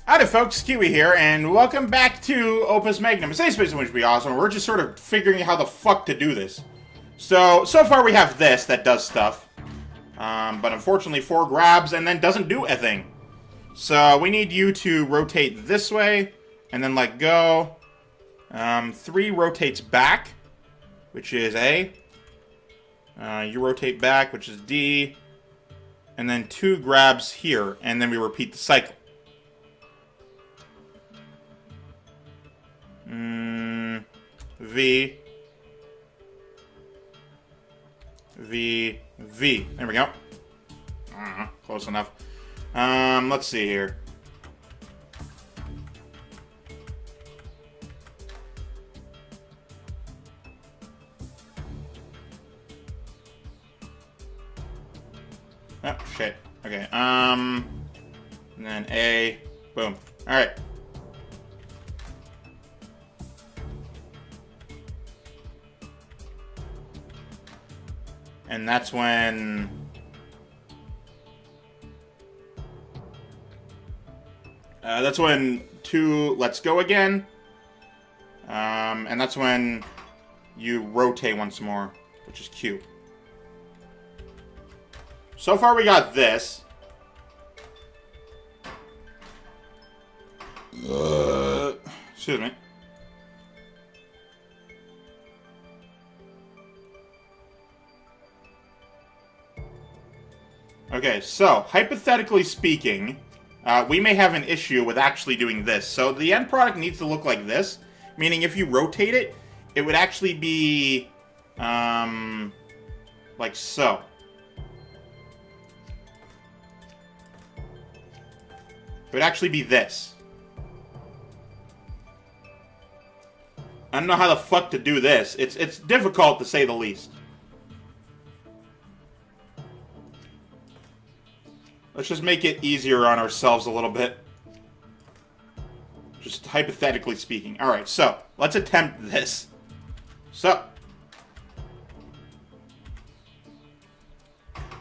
Howdy folks, Keywii here, and welcome back to Opus Magnum. Today's space which would be awesome. We're just sort of figuring out how the fuck to do this. So far we have this that does stuff. But unfortunately 4 grabs and then doesn't do a thing. So we need you to rotate this way, and then let go. 3 rotates back, which is A. You rotate back, which is D. And then 2 grabs here, and then we repeat the cycle. V. V. V. There we go. Close enough. Let's see here. Oh, shit. Okay, and then A. Boom. Alright. And that's when... that's when 2 lets go again. And that's when you rotate once more, which is Q. So far we got this. Excuse me. Okay, so, hypothetically speaking, we may have an issue with actually doing this. So the end product needs to look like this, meaning if you rotate it, it would actually be, like so. It would actually be this. I don't know how the fuck to do this. It's difficult to say the least. Let's just make it easier on ourselves a little bit. Just hypothetically speaking. Alright, so, let's attempt this. So.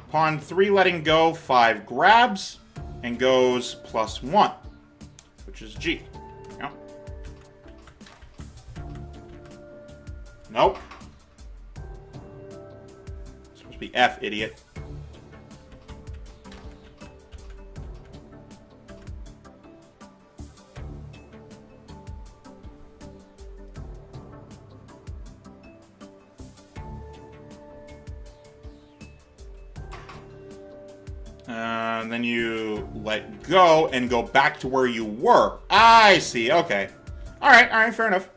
Upon 3 letting go, 5 grabs, and goes +1, which is G. Yep. Nope. It's supposed to be F, idiot. Then you let go and go back to where you were. I see, okay. Alright, fair enough.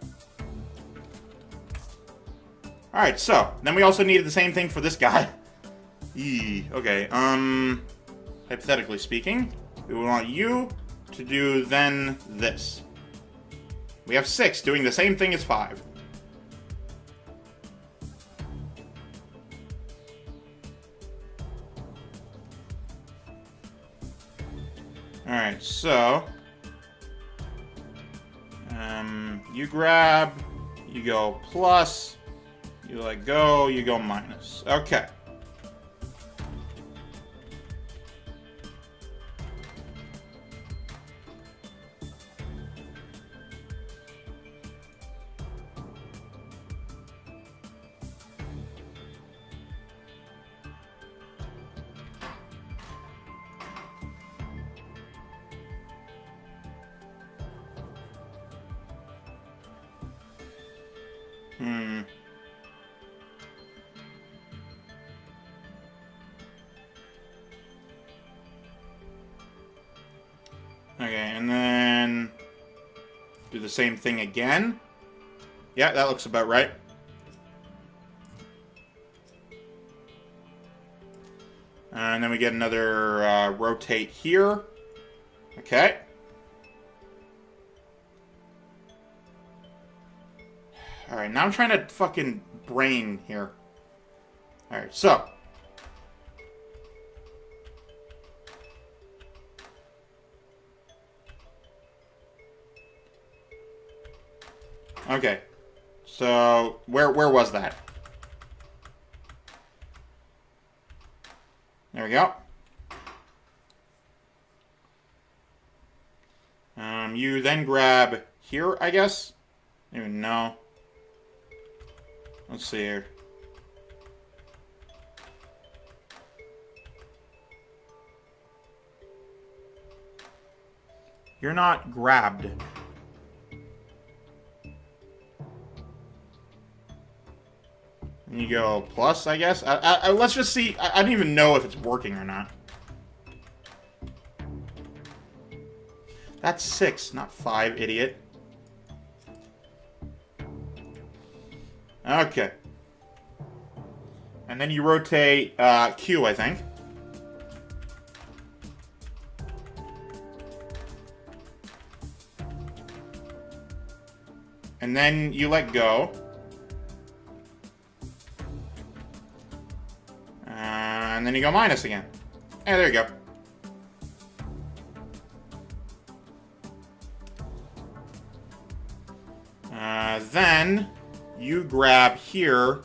Alright, so, then we also needed the same thing for this guy. Okay, hypothetically speaking, we want you to do then this. We have 6 doing the same thing as 5. Alright, so... you grab, you go plus, you let go, you go minus. Okay. Okay, and then do the same thing again. Yeah, that looks about right. And then we get another rotate here. Okay. Alright, now I'm trying to fucking brain here. Alright, so. Okay. So, where was that? There we go. You then grab here, I guess? I don't even know. Let's see here. You're not grabbed. And you go plus, I guess? Let's just see. I don't even know if it's working or not. That's 6, not 5, idiot. Okay. And then you rotate Q, I think. And then you let go. And then you go minus again. And there you go. Then you grab here.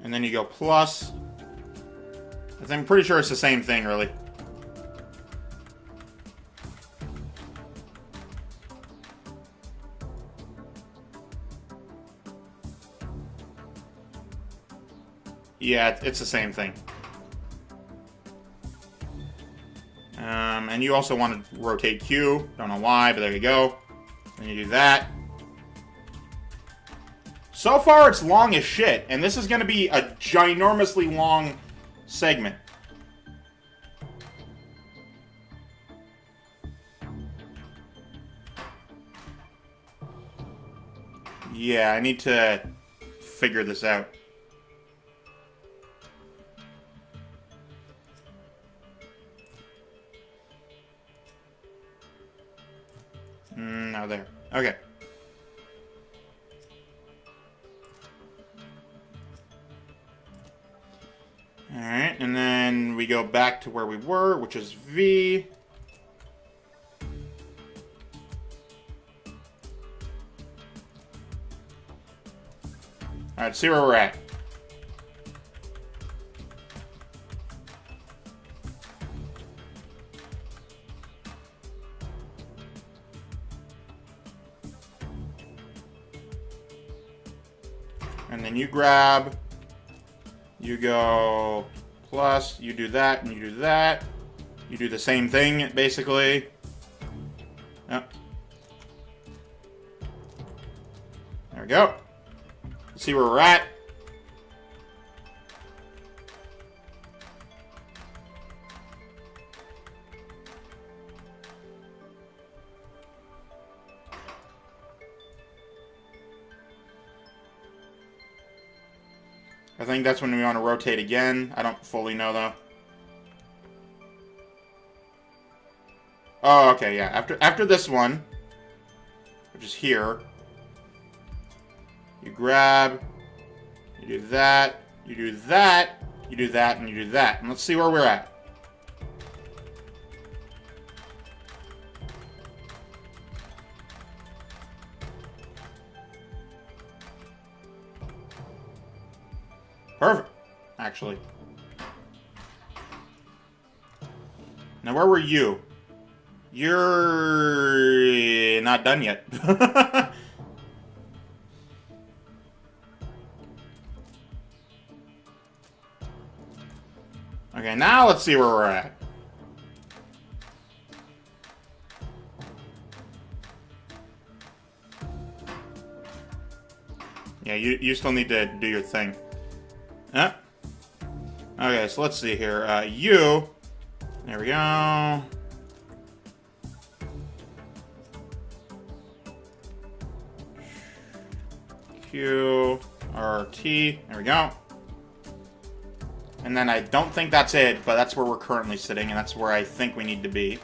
And then you go plus. I'm pretty sure it's the same thing, really. Yeah, it's the same thing. And you also want to rotate Q. Don't know why, but there you go. And you do that. So far, it's long as shit. And this is going to be a ginormously long segment. Yeah, I need to figure this out. No, there. Okay. Alright, and then we go back to where we were, which is V. Alright, see where we're at. And then you grab, you go plus, you do that, and you do that. You do the same thing, basically. Yep. There we go. Let's see where we're at. I think that's when we want to rotate again. I don't fully know, though. Oh, okay, yeah. After this one, which is here, you grab, you do that, you do that, you do that, and you do that. And let's see where we're at. Perfect, actually. Now, where were you? You're not done yet. Okay, now let's see where we're at. Yeah, you still need to do your thing. Huh? Okay, so let's see here. You. There we go. Q, R, T. There we go. And then I don't think that's it, but that's where we're currently sitting, and that's where I think we need to be.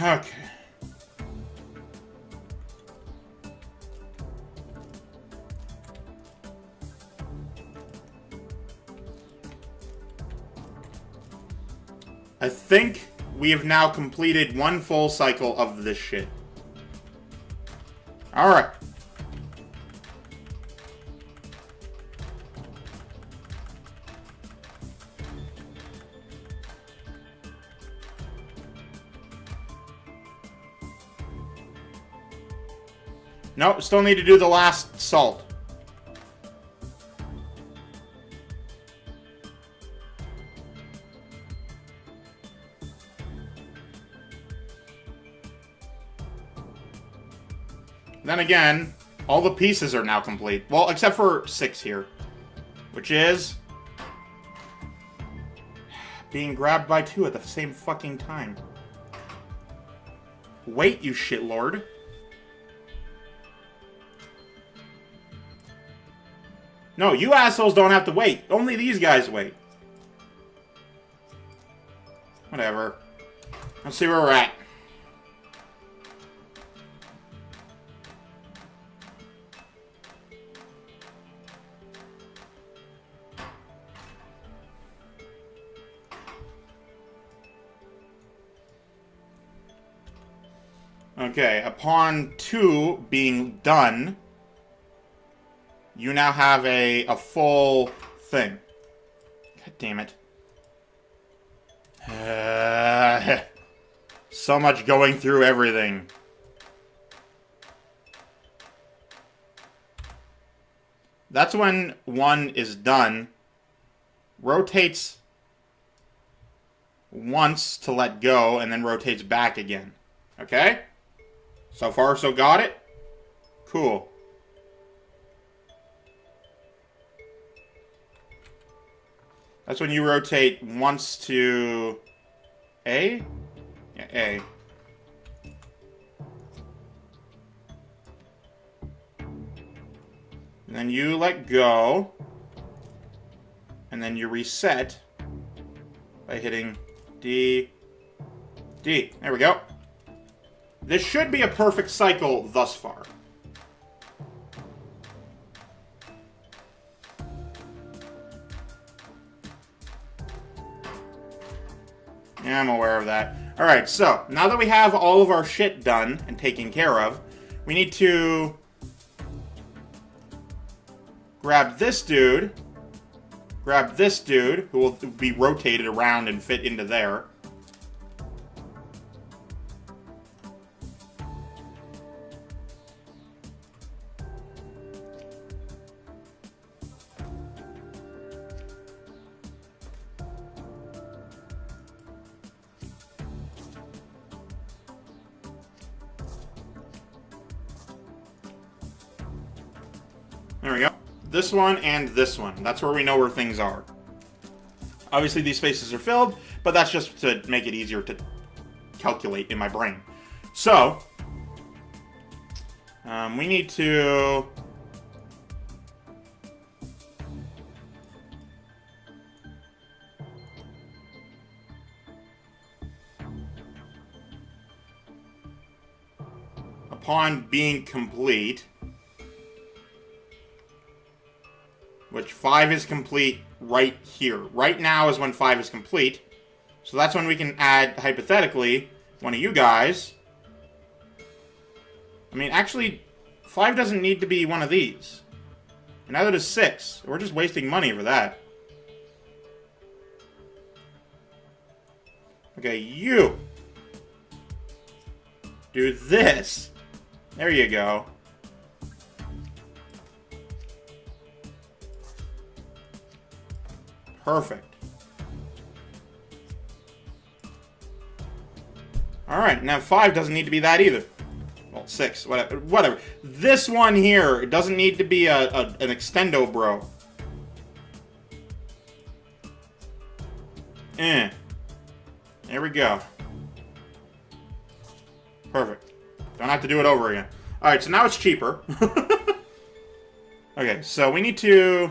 Okay. I think we have now completed one full cycle of this shit. Alright. Nope, still need to do the last salt. Then again, all the pieces are now complete. Well, except for 6 here. Which is... being grabbed by 2 at the same fucking time. Wait, you shitlord. No, you assholes don't have to wait. Only these guys wait. Whatever. Let's see where we're at. Okay, upon 2 being done, you now have a full thing. God damn it. So much going through everything. That's when 1 is done. Rotates once to let go, and then rotates back again. Okay? So far, so got it? Cool. That's when you rotate once to A? Yeah, A. And then you let go. And then you reset by hitting D. D. There we go. This should be a perfect cycle thus far. Yeah, I'm aware of that. Alright, so, now that we have all of our shit done and taken care of, we need to grab this dude, who will be rotated around and fit into there. There we go. This one and this one. That's where we know where things are. Obviously, these spaces are filled, but that's just to make it easier to calculate in my brain. So, we need to... upon being complete... which 5 is complete right here. Right now is when 5 is complete. So that's when we can add, hypothetically, one of you guys. I mean, actually, 5 doesn't need to be one of these. And neither does 6. We're just wasting money for that. Okay, you. Do this. There you go. Perfect. Alright, now 5 doesn't need to be that either. Well, 6, whatever. This one here, it doesn't need to be an extendo bro. There we go. Perfect. Don't have to do it over again. Alright, so now it's cheaper. Okay, so we need to...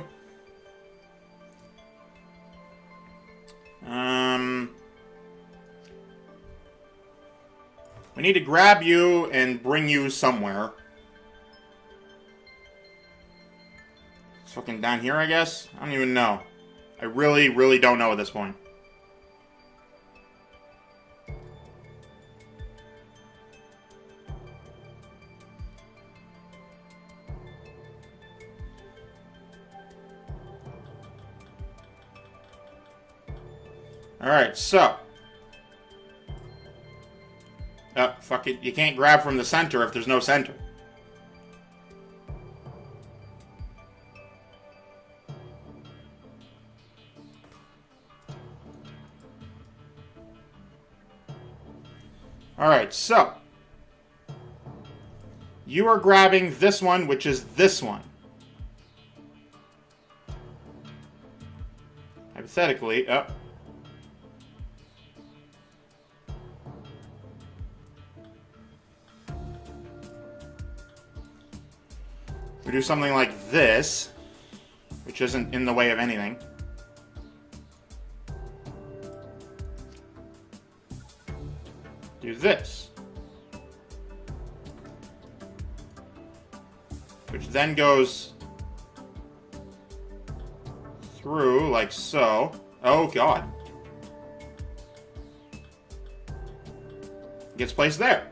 we need to grab you and bring you somewhere. It's fucking down here, I guess? I don't even know. I really, really don't know at this point. Alright, so. Oh, fuck it. You can't grab from the center if there's no center. Alright, so. You are grabbing this one, which is this one. Hypothetically, we do something like this, which isn't in the way of anything. Do this. Which then goes through like so. Oh god. Gets placed there.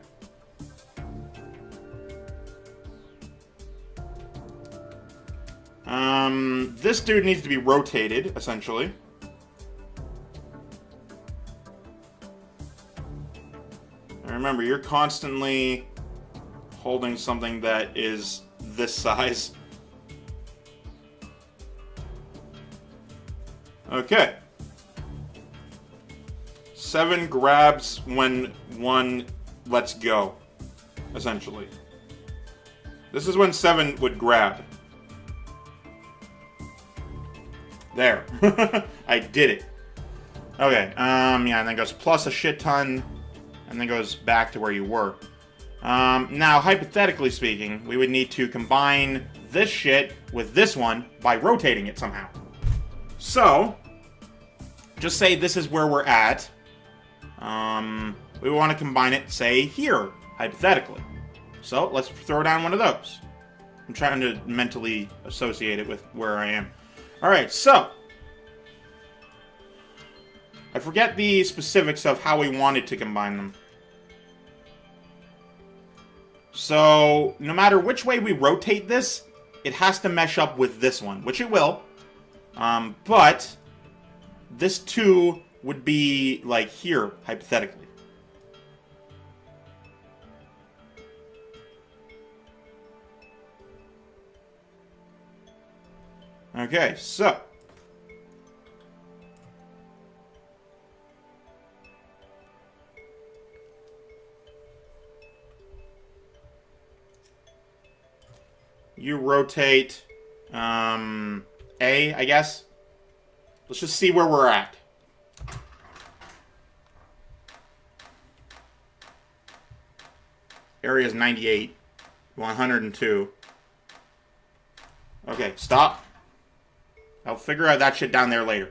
This dude needs to be rotated, essentially. And remember, you're constantly holding something that is this size. Okay. 7 grabs when 1 lets go, essentially. This is when 7 would grab. There. I did it. Okay, yeah, and then goes plus a shit ton, and then goes back to where you were. Now, hypothetically speaking, we would need to combine this shit with this one by rotating it somehow. So, just say this is where we're at. We want to combine it, say, here, hypothetically. So, let's throw down one of those. I'm trying to mentally associate it with where I am. Alright, so. I forget the specifics of how we wanted to combine them. So, no matter which way we rotate this, it has to mesh up with this one, which it will. But this 2 would be, like, here, hypothetically. Okay, so. You rotate, A, I guess. Let's just see where we're at. Area is 98, 102. Okay, stop. I'll figure out that shit down there later.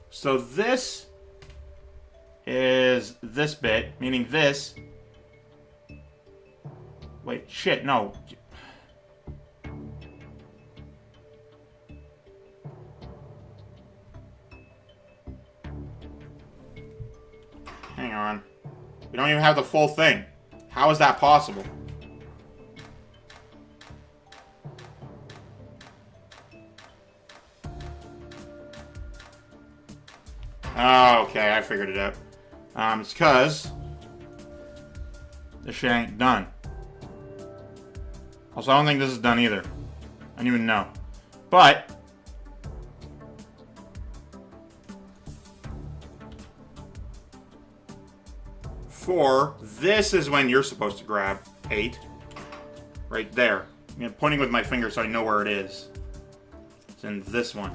So this is this bit, meaning this. Wait, shit, no. Hang on. We don't even have the full thing. How is that possible? Oh, okay, I figured it out. It's because this shit ain't done. Also, I don't think this is done either. I don't even know. But this is when you're supposed to grab 8. Right there. I'm pointing with my finger so I know where it is. It's in this one.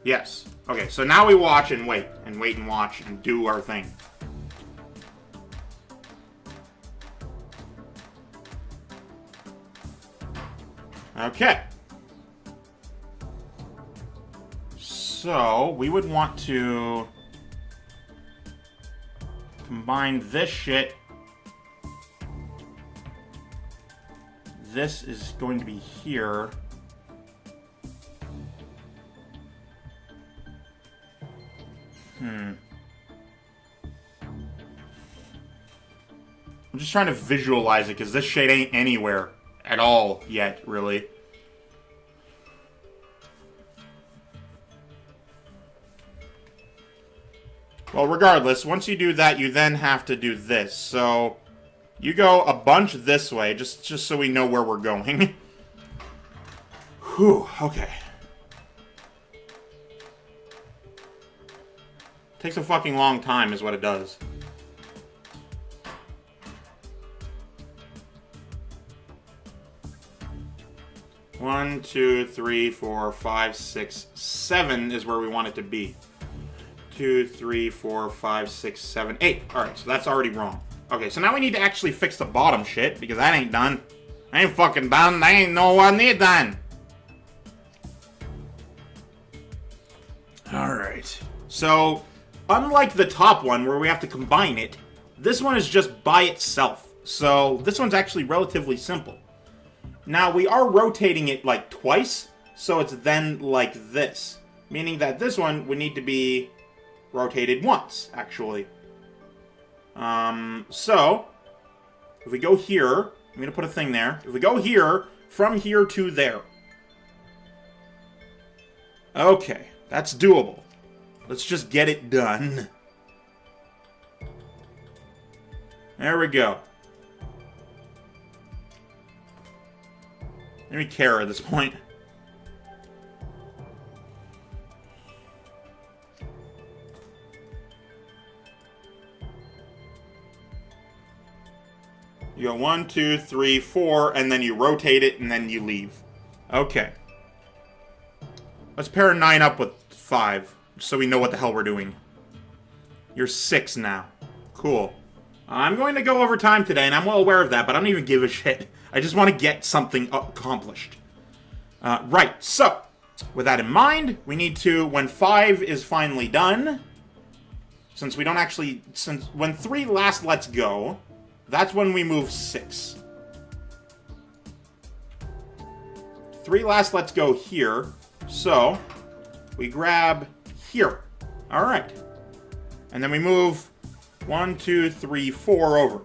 Yes. Okay, so now we watch and wait. And wait and watch and do our thing. Okay. So, we would want to combine this shit. This is going to be here. I'm just trying to visualize it, because this shit ain't anywhere at all yet, really. Well, regardless, once you do that, you then have to do this. So, you go a bunch this way, just so we know where we're going. Whew, okay. Takes a fucking long time is what it does. One, 2, 3, 4, 5, 6, 7 is where we want it to be. 2, 3, 4, 5, 6, 7, 8. Alright, so that's already wrong. Okay, so now we need to actually fix the bottom shit, because that ain't done. I ain't fucking done. That ain't no one need done. Alright. So, unlike the top one, where we have to combine it, this one is just by itself. So, this one's actually relatively simple. Now, we are rotating it like twice, so it's then like this. Meaning that this one would need to be rotated once, actually. So, if we go here, I'm going to put a thing there. If we go here, from here to there. Okay, that's doable. Let's just get it done. There we go. I don't even care at this point. You go 1, 2, 3, 4, and then you rotate it, and then you leave. Okay. Let's pair 9 up with 5, so we know what the hell we're doing. You're 6 now. Cool. I'm going to go over time today, and I'm well aware of that, but I don't even give a shit. I just want to get something accomplished. Right, so, with that in mind, we need to, when 5 is finally done, since we don't actually, when 3 last lets go, that's when we move 6. 3 last lets go here, so, we grab here. Alright. And then we move 1, 2, 3, 4 over.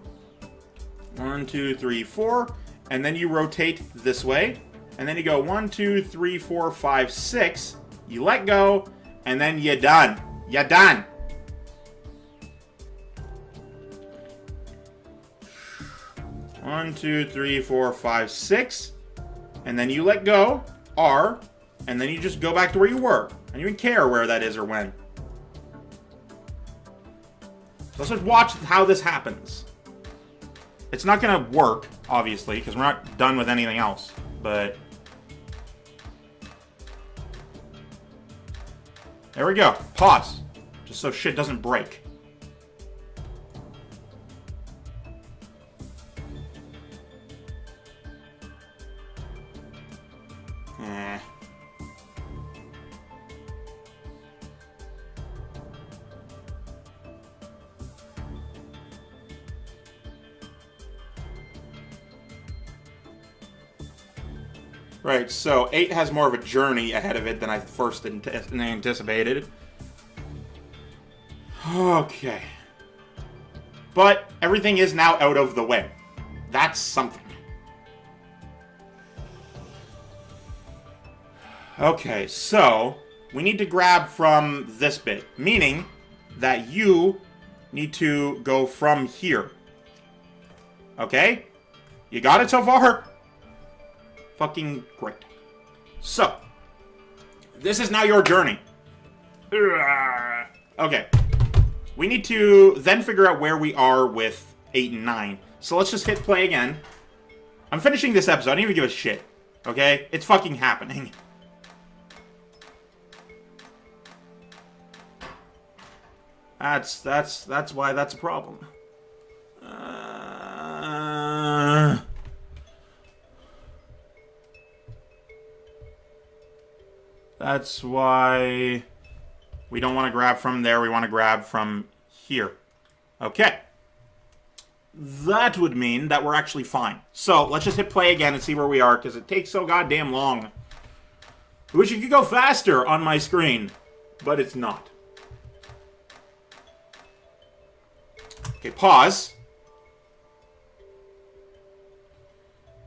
1, 2, 3, 4. And then you rotate this way. And then you go 1, 2, 3, 4, 5, 6. You let go. And then you're done. You're done. One, 2, 3, 4, 5, 6. And then you let go. R. And then you just go back to where you were. And you don't care where that is or when. So let's just watch how this happens. It's not going to work, obviously, because we're not done with anything else. But there we go. Pause. Just so shit doesn't break. Right, so 8 has more of a journey ahead of it than I first anticipated. Okay. But everything is now out of the way. That's something. Okay, so we need to grab from this bit, meaning that you need to go from here. Okay? You got it so far? Fucking great. So, this is now your journey. Okay. We need to then figure out where we are with 8 and 9. So let's just hit play again. I'm finishing this episode. I don't even give a shit. Okay? It's fucking happening. That's why that's a problem. That's why we don't want to grab from there. We want to grab from here. Okay. That would mean that we're actually fine. So, let's just hit play again and see where we are, because it takes so goddamn long. I wish it could go faster on my screen, but it's not. Okay, pause.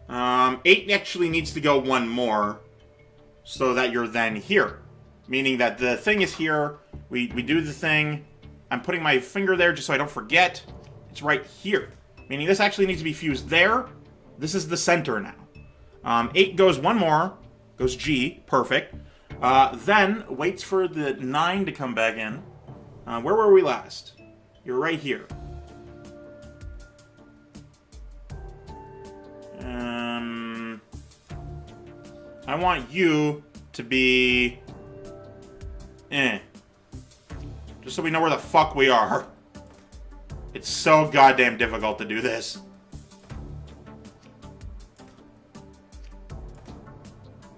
8 actually needs to go one more, so that you're then here. Meaning that the thing is here, we do the thing, I'm putting my finger there just so I don't forget, it's right here. Meaning this actually needs to be fused there, this is the center now. 8 goes one more, goes G, perfect. Then waits for the 9 to come back in, Where were we last? You're right here. I want you to be... Just so we know where the fuck we are. It's so goddamn difficult to do this.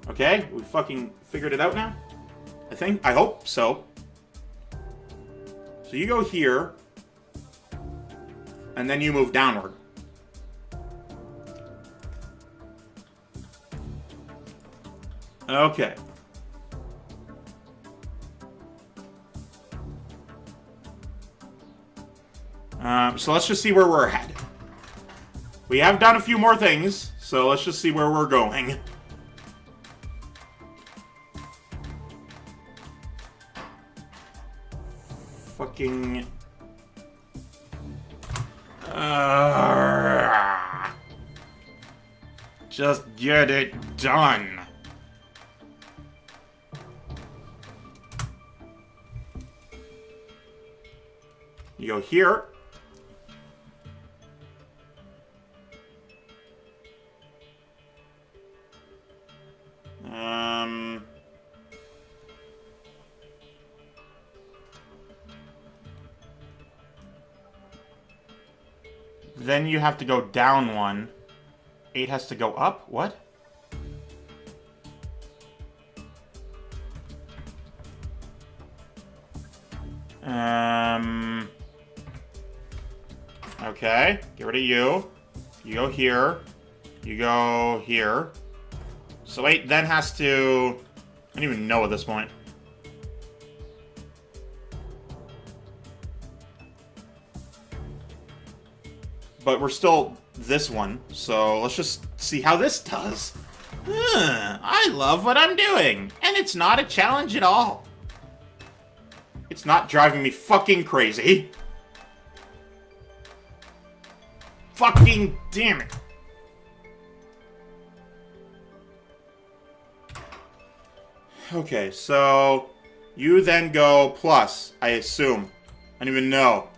Okay, we fucking figured it out now? I think. I hope so. So you go here. And then you move downward. Okay. So let's just see where we're headed. We have done a few more things, so let's just see where we're going. Fucking... just get it done. You go here. Then you have to go down one. 8 has to go up? What? Okay. Get rid of you. You go here. You go here. So 8 then has to... I don't even know at this point. But we're still this one, so let's just see how this does. I love what I'm doing, and it's not a challenge at all. It's not driving me fucking crazy. Fucking damn it. Okay, so you then go plus, I assume. I don't even know.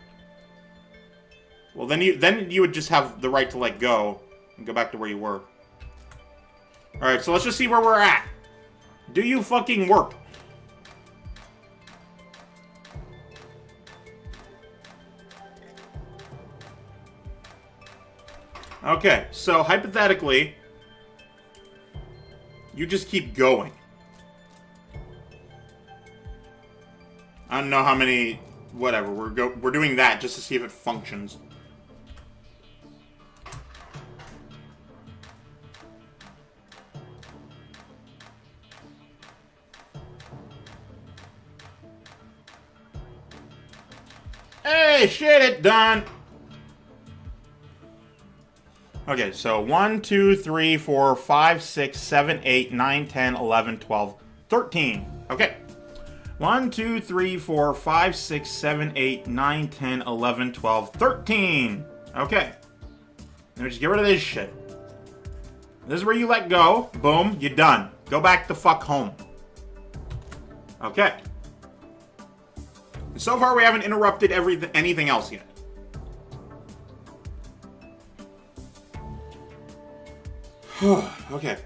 Well, then you would just have the right to let go and go back to where you were. Alright, so let's just see where we're at. Do you fucking work? Okay, so hypothetically, you just keep going. I don't know how many... Whatever, we're doing that just to see if it functions. Hey, shit, it done. Okay, so 1, 2, 3, 4, 5, 6, 7, 8, 9, 10, 11, 12, 13. Okay. 1, 2, 3, 4, 5, 6, 7, 8, 9, 10, 11, 12, 13. Okay. Now just get rid of this shit. This is where you let go. Boom, you're done. Go back the fuck home. Okay. And so far, we haven't interrupted anything else yet. Okay.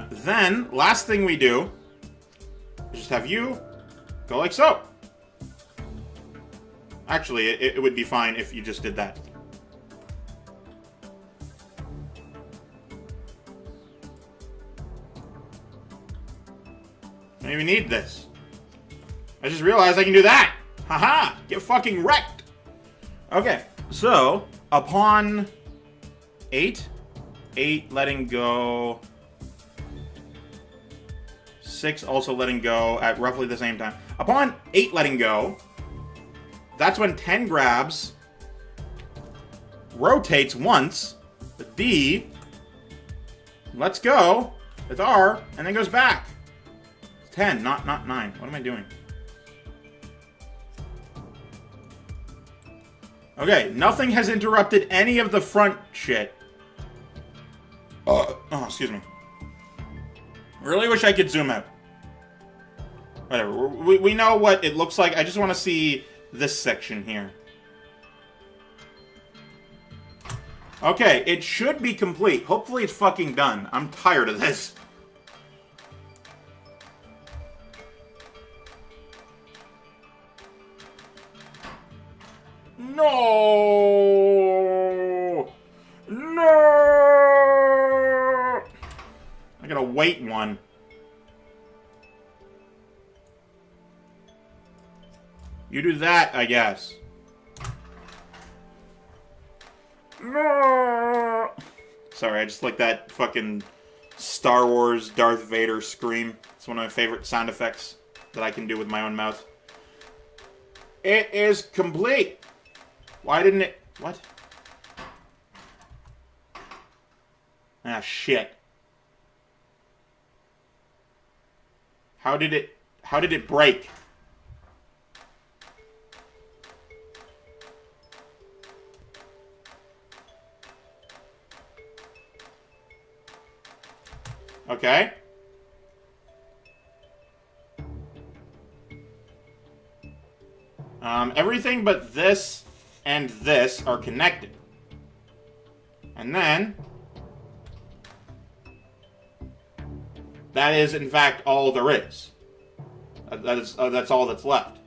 Then, last thing we do is just have you go like so. Actually, it would be fine if you just did that. I don't even need this. I just realized I can do that. Haha! Get fucking wrecked! Okay, so, upon 8 letting go, 6 also letting go at roughly the same time. Upon 8 letting go, that's when 10 grabs, rotates once, with D, lets go, with R, and then goes back. 10, not 9. What am I doing? Okay, nothing has interrupted any of the front shit. Oh, excuse me. Really wish I could zoom out. Whatever. We know what it looks like. I just want to see this section here. Okay, it should be complete. Hopefully it's fucking done. I'm tired of this. No! No! I gotta wait one. You do that, I guess. No! Sorry, I just like that fucking Star Wars Darth Vader scream. It's one of my favorite sound effects that I can do with my own mouth. It is complete! Why didn't it... What? Ah, shit. How did it break? Okay. Everything but this and this are connected. And then... that is, in fact, all there is. That's all that's left.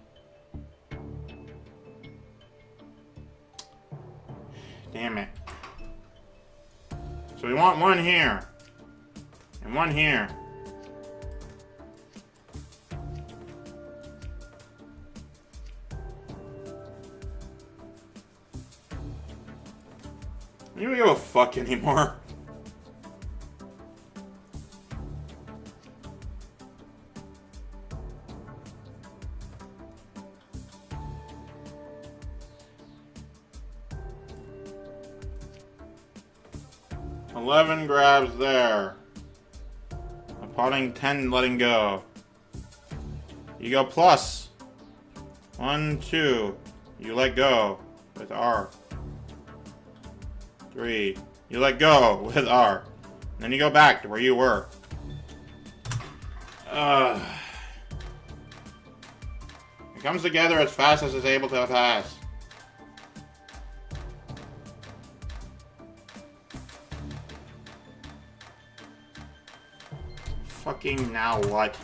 Damn it. So we want one here. And one here. You don't give a fuck anymore. $11 grabs there. Potting 10, letting go. You go plus. 1, 2. You let go with R. 3. You let go with R. And then you go back to where you were. It comes together as fast as it's able to pass. Fucking now what?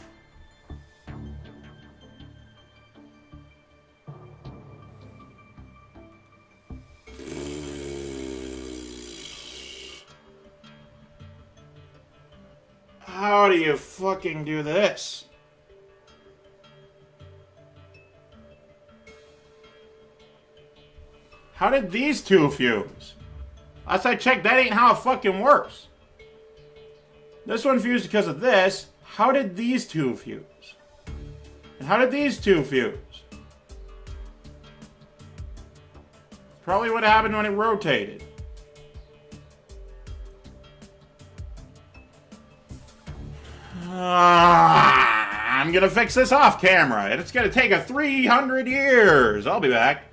How do you fucking do this? How did these two fuse? Last I checked, that ain't how it fucking works. This one fused because of this. How did these two fuse? And how did these two fuse? Probably what happened when it rotated. I'm gonna fix this off camera, and it's gonna take 300 years. I'll be back.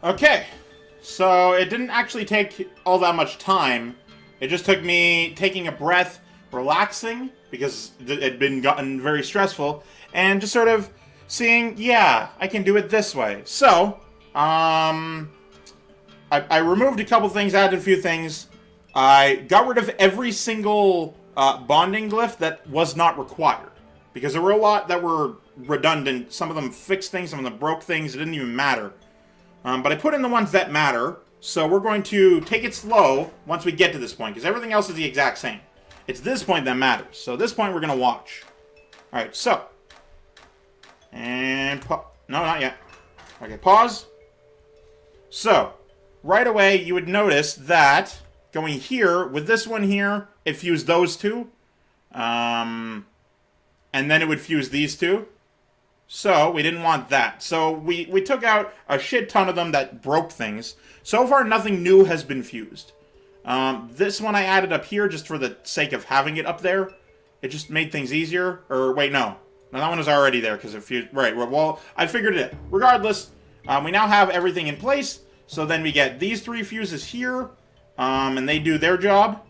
Okay, so it didn't actually take all that much time. It just took me taking a breath, relaxing, because it had been gotten very stressful, and just sort of seeing, yeah, I can do it this way. So, I removed a couple things, added a few things. I got rid of every single bonding glyph that was not required, because there were a lot that were redundant. Some of them fixed things, some of them broke things. It didn't even matter. But I put in the ones that matter. So we're going to take it slow once we get to this point, because everything else is the exact same. It's this point that matters. So this point we're going to watch. Alright, so. And no, not yet. Okay, pause. So, right away you would notice that going here, with this one here, it fused those two. And then it would fuse these two. So, we didn't want that. So, we took out a shit ton of them that broke things. So far, nothing new has been fused. This one I added up here just for the sake of having it up there. It just made things easier. Or, wait, no. No, that one was already there because it fused. Right, well, I figured it. Regardless, we now have everything in place. So then we get these three fuses here. And they do their job.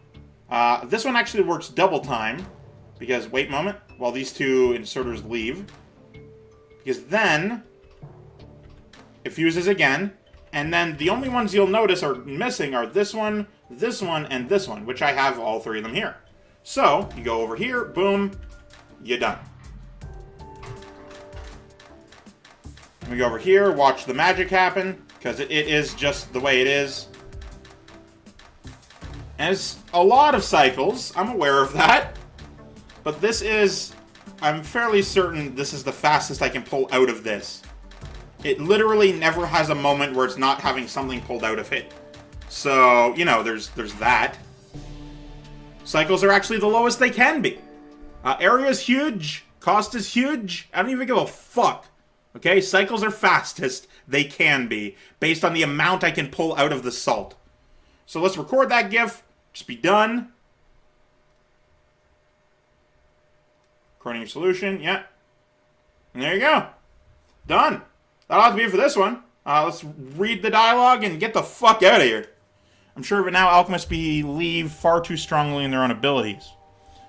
This one actually works double time. Because, wait a moment, while these two inserters leave. Because then, it fuses again, and then the only ones you'll notice are missing are this one, and this one, which I have all three of them here. So, you go over here, boom, you're done. We go over here, watch the magic happen, because it is just the way it is. And it's a lot of cycles, I'm aware of that. But this is, I'm fairly certain this is the fastest I can pull out of this. It literally never has a moment where it's not having something pulled out of it. So, you know, there's that. Cycles are actually the lowest they can be. Area is huge. Cost is huge. I don't even give a fuck. Okay? Cycles are fastest they can be, based on the amount I can pull out of the salt. So let's record that GIF. Just be done. Recording your solution. Yeah. And there you go. Done. That'll have to be it for this one. Let's read the dialogue and get the fuck out of here. I'm sure but now alchemists believe far too strongly in their own abilities.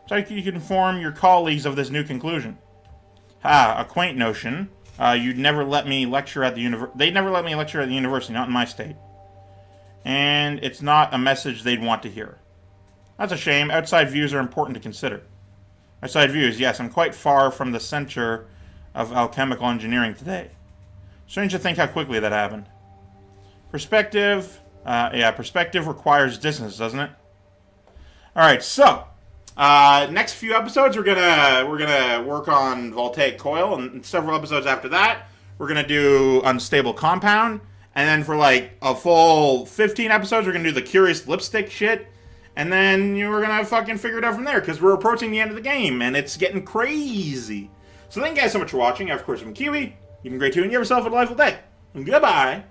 So you can inform your colleagues of this new conclusion. A quaint notion. You'd never let me lecture at the university. They'd never let me lecture at the university, not in my state. And it's not a message they'd want to hear. That's a shame. Outside views are important to consider. Outside views, yes, I'm quite far from the center of alchemical engineering today. Strange to think how quickly that happened. Perspective. Perspective requires distance, doesn't it? Alright, so next few episodes we're gonna work on voltaic coil, and several episodes after that we're gonna do unstable compound, and then for like a full 15 episodes we're gonna do the curious lipstick shit, and then we're gonna fucking figure it out from there, because we're approaching the end of the game and it's getting crazy. So thank you guys so much for watching. Of course, I'm Keywii. You've been great too, and you have yourself a delightful day. Goodbye.